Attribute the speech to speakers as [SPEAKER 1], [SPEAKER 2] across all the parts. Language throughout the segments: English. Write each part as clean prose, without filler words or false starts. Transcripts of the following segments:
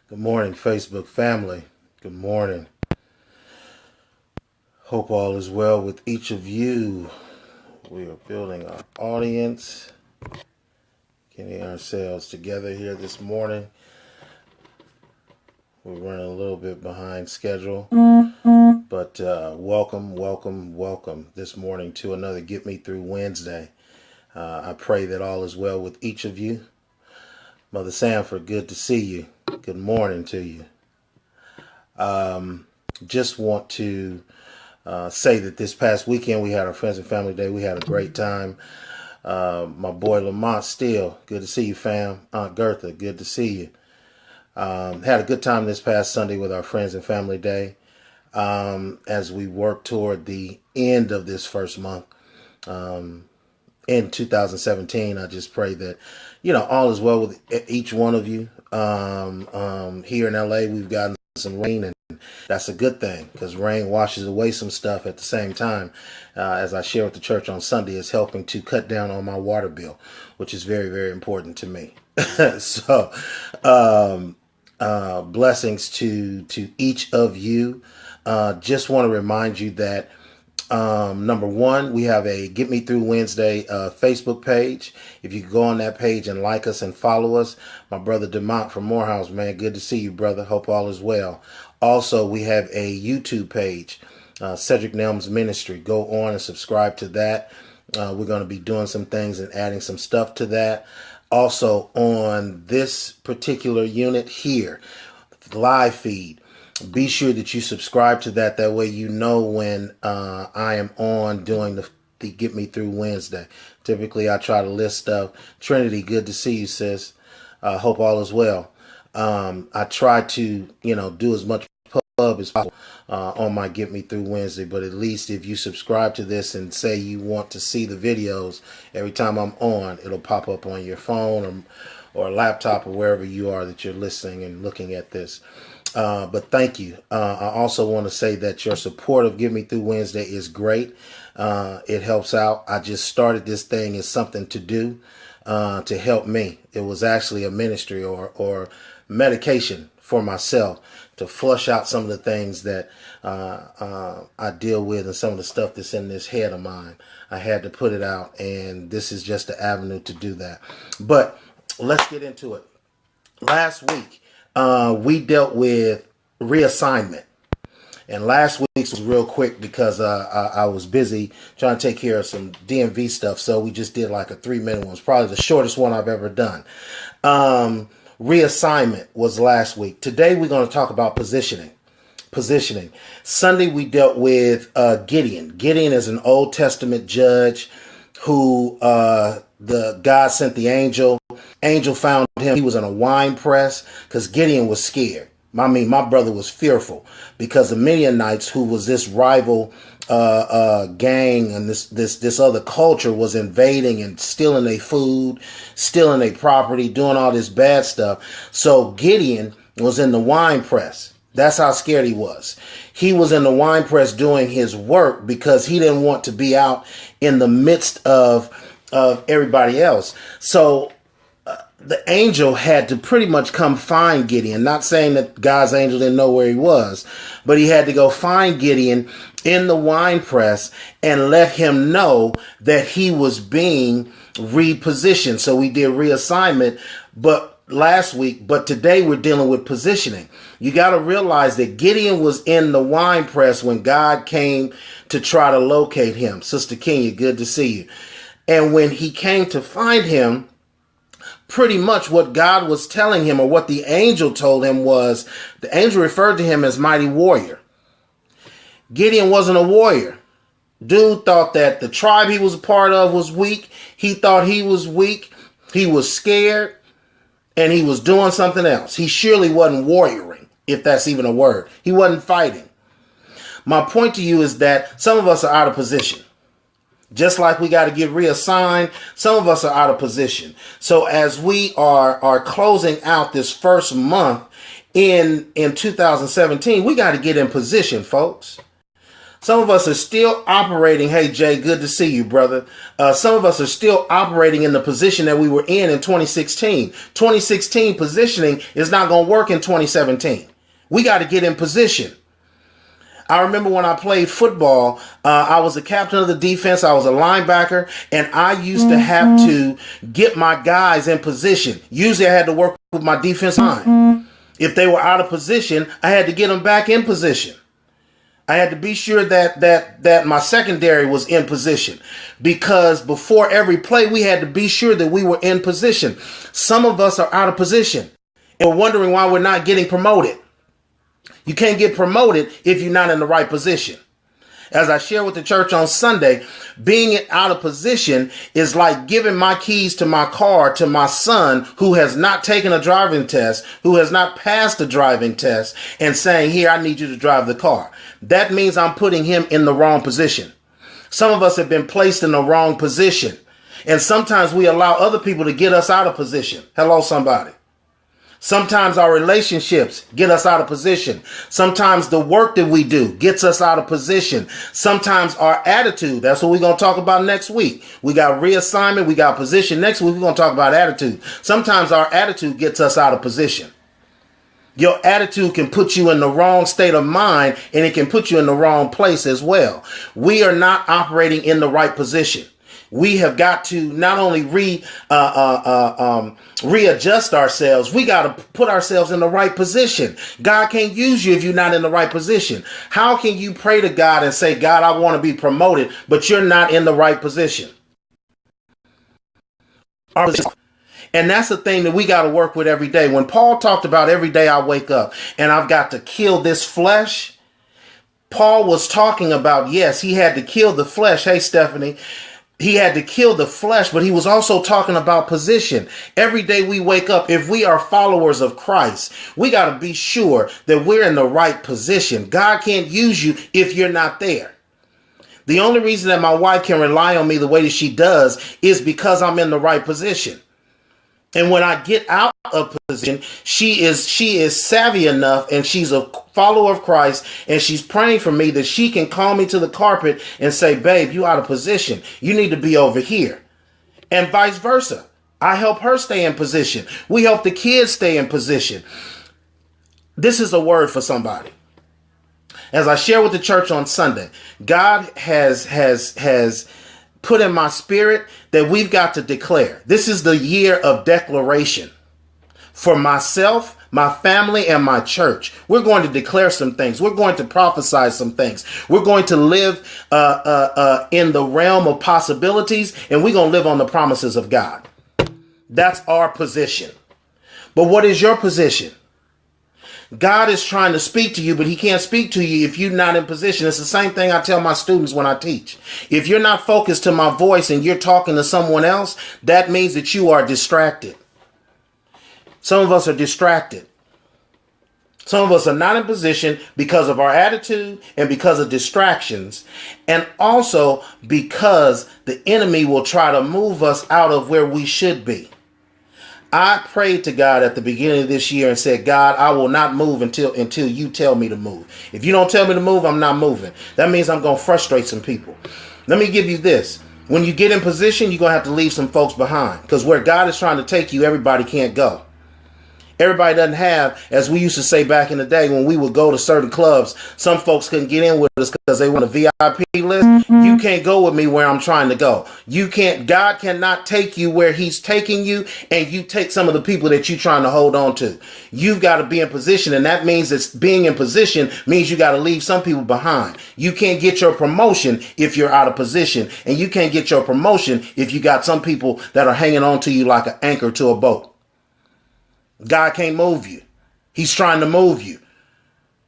[SPEAKER 1] Good morning, Facebook family. Good morning. Hope all is well with each of you. We are building our audience, getting ourselves together here this morning. We're running a little bit behind schedule, but welcome this morning to another Get Me Through Wednesday. I pray that all is well with each of you. Mother Sanford, good to see you. Good morning to you. Just want to say that this past weekend we had our Friends and Family Day. We had a great time. My boy Lamont Steele, good to see you, fam. Aunt Gertha, good to see you. Had a good time this past Sunday with our Friends and Family Day as we work toward the end of this first month. In 2017, I just pray that, all is well with each one of you. Here in LA, we've gotten some rain, and that's a good thing because rain washes away some stuff. At the same time, as I share with the church on Sunday, is helping to cut down on my water bill, which is very, very important to me. So, blessings to each of you. Just want to remind you that number one, we have a Get Me Through Wednesday Facebook page. If you go on that page and like us and follow us, my brother DeMont from Morehouse, man, good to see you, brother. Hope all is well. Also, we have a YouTube page, Cedric Nelms Ministry. Go on and subscribe to that. We're going to be doing some things and adding some stuff to that. Also, on this particular unit here, live feed, be sure that you subscribe to that. That way you know when I am on doing the Get Me Through Wednesday. Typically, I try to list stuff. Trinity, good to see you, sis. Hope all is well. I try to, do as much pub as possible on my Get Me Through Wednesday. But at least if you subscribe to this and say you want to see the videos, every time I'm on, it'll pop up on your phone or laptop or wherever you are that you're listening and looking at this. But thank you. I also want to say that your support of Get Me Through Wednesday is great. It helps out. I just started this thing as something to do to help me. It was actually a ministry or medication for myself to flush out some of the things that I deal with and some of the stuff that's in this head of mine. I had to put it out, and this is just the avenue to do that. But let's get into it. Last week, we dealt with reassignment. And last week's was real quick because I was busy trying to take care of some DMV stuff. So we just did like a 3-minute one. It's probably the shortest one I've ever done. Reassignment was last week. Today we're going to talk about positioning. Sunday we dealt with Gideon. Gideon is an Old Testament judge who the God sent the angel. Angel found him. He was in a wine press because Gideon was scared. My brother was fearful because the Midianites, who was this rival gang and this other culture, was invading and stealing their food, stealing their property, doing all this bad stuff. So Gideon was in the wine press. That's how scared he was. He was in the wine press doing his work because he didn't want to be out in the midst of everybody else. So the angel had to pretty much come find Gideon. Not saying that God's angel didn't know where he was, but he had to go find Gideon in the wine press and let him know that he was being repositioned. So we did reassignment, but today we're dealing with positioning. You got to realize that Gideon was in the wine press when God came to try to locate him. Sister Kenya, good to see you. And when he came to find him, pretty much what God was telling him, or what the angel told him, was the angel referred to him as mighty warrior. Gideon wasn't a warrior. Dude thought that the tribe he was a part of was weak. He thought he was weak. He was scared, and he was doing something else. He surely wasn't warrioring, if that's even a word. He wasn't fighting. My point to you is that some of us are out of position. Just like we got to get reassigned, some of us are out of position. So as we are closing out this first month in 2017, we got to get in position, folks. Some of us are still operating. Hey, Jay, good to see you, brother. Some of us are still operating in the position that we were in 2016. 2016 positioning is not going to work in 2017. We got to get in position. I remember when I played football, I was the captain of the defense. I was a linebacker, and I used to have to get my guys in position. Usually I had to work with my defense line. If they were out of position, I had to get them back in position. I had to be sure that my secondary was in position, because before every play, we had to be sure that we were in position. Some of us are out of position and we're wondering why we're not getting promoted. You can't get promoted if you're not in the right position. As I share with the church on Sunday, being out of position is like giving my keys to my car to my son who has not taken a driving test, who has not passed a driving test, and saying, here, I need you to drive the car. That means I'm putting him in the wrong position. Some of us have been placed in the wrong position. And sometimes we allow other people to get us out of position. Hello, somebody. Sometimes our relationships get us out of position. Sometimes the work that we do gets us out of position. Sometimes our attitude, that's what we're going to talk about next week. We got reassignment, we got position. Next week, we're going to talk about attitude. Sometimes our attitude gets us out of position. Your attitude can put you in the wrong state of mind, and it can put you in the wrong place as well. We are not operating in the right position. We have got to not only readjust ourselves, we got to put ourselves in the right position. God can't use you if you're not in the right position. How can you pray to God and say, God, I want to be promoted, but you're not in the right position? And that's the thing that we got to work with every day. When Paul talked about every day I wake up and I've got to kill this flesh, Paul was talking about, yes, he had to kill the flesh. Hey, Stephanie. He had to kill the flesh, but he was also talking about position. Every day we wake up, if we are followers of Christ, we got to be sure that we're in the right position. God can't use you if you're not there. The only reason that my wife can rely on me the way that she does is because I'm in the right position. And when I get out of position, she is savvy enough, and she's a follower of Christ, and she's praying for me that she can call me to the carpet and say, babe, you out of position. You need to be over here. And vice versa. I help her stay in position. We help the kids stay in position. This is a word for somebody. As I share with the church on Sunday, God has put in my spirit that we've got to declare. This is the year of declaration for myself, my family, and my church. We're going to declare some things. We're going to prophesy some things. We're going to live in the realm of possibilities, and we're going to live on the promises of God. That's our position. But what is your position? God is trying to speak to you, but he can't speak to you if you're not in position. It's the same thing I tell my students when I teach. If you're not focused to my voice and you're talking to someone else, that means that you are distracted. Some of us are distracted. Some of us are not in position because of our attitude and because of distractions, and also because the enemy will try to move us out of where we should be. I prayed to God at the beginning of this year and said, God, I will not move until you tell me to move. If you don't tell me to move, I'm not moving. That means I'm going to frustrate some people. Let me give you this. When you get in position, you're going to have to leave some folks behind, because where God is trying to take you, everybody can't go. Everybody doesn't have, as we used to say back in the day when we would go to certain clubs, some folks couldn't get in with us because they want a VIP list. Mm-hmm. You can't go with me where I'm trying to go. You can't. God cannot take you where he's taking you, and you take some of the people that you're trying to hold on to. You've got to be in position, and that means that being in position means you got to leave some people behind. You can't get your promotion if you're out of position, and you can't get your promotion if you got some people that are hanging on to you like an anchor to a boat. God can't move you. He's trying to move you.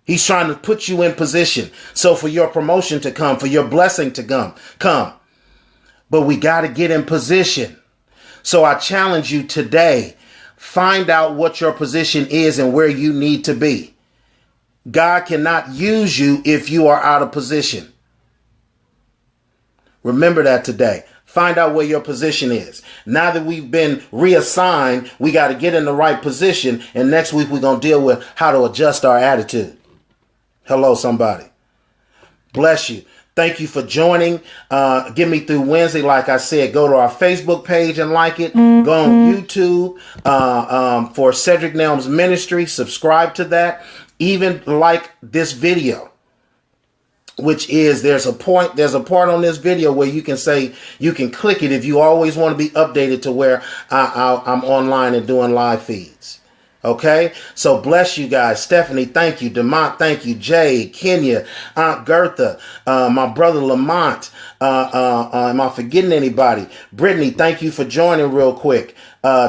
[SPEAKER 1] He's trying to put you in position. So for your promotion to come, for your blessing to come. But we got to get in position. So I challenge you today, find out what your position is and where you need to be. God cannot use you if you are out of position. Remember that today. Find out where your position is. Now that we've been reassigned, we got to get in the right position. And next week, we're going to deal with how to adjust our attitude. Hello, somebody. Bless you. Thank you for joining. Get me through Wednesday. Like I said, go to our Facebook page and like it. Go on YouTube for Cedric Nelms Ministry. Subscribe to that. Even like this video, which is there's a part on this video where you can say, you can click it if you always want to be updated to where I'm online and doing live feeds. Okay, so bless you guys. Stephanie, thank you. Demont, thank you. Jay, Kenya, Aunt Gertha, my brother Lamont. Am I forgetting anybody? Brittany, thank you for joining real quick.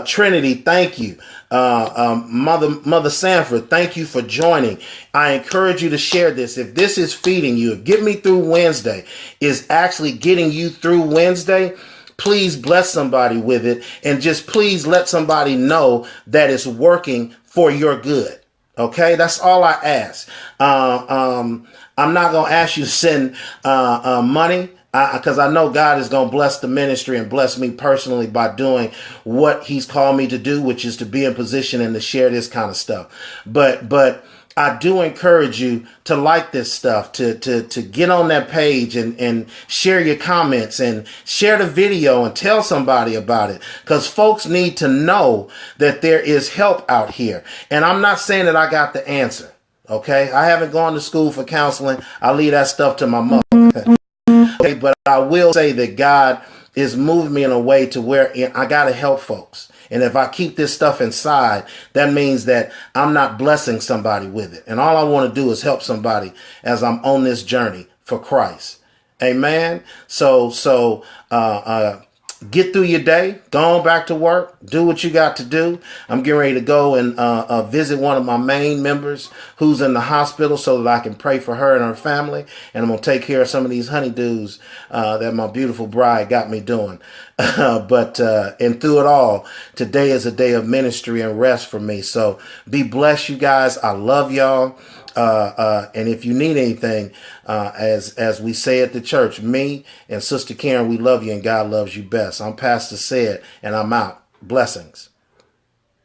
[SPEAKER 1] Trinity, thank you. Mother Sanford, thank you for joining. I encourage you to share this. If this is feeding you, if Get Me Through Wednesday is actually getting you through Wednesday, please bless somebody with it, and just please let somebody know that it's working for your good. Okay, that's all I ask. I'm not going to ask you to send money, because I know God is going to bless the ministry and bless me personally by doing what he's called me to do, which is to be in position and to share this kind of stuff. But I do encourage you to like this stuff, to get on that page and share your comments and share the video and tell somebody about it, because folks need to know that there is help out here. And I'm not saying that I got the answer. Okay. I haven't gone to school for counseling. I leave that stuff to my mother. Okay, but I will say that God is moving me in a way to where I got to help folks. And if I keep this stuff inside, that means that I'm not blessing somebody with it. And all I want to do is help somebody as I'm on this journey for Christ. Amen. So get through your day, go on back to work, do what you got to do. I'm getting ready to go and visit one of my main members who's in the hospital so that I can pray for her and her family. And I'm going to take care of some of these honeydews that my beautiful bride got me doing. And through it all, today is a day of ministry and rest for me. So be blessed, you guys. I love y'all. And if you need anything, as we say at the church, me and Sister Karen, we love you and God loves you best. I'm Pastor Said, and I'm out. Blessings.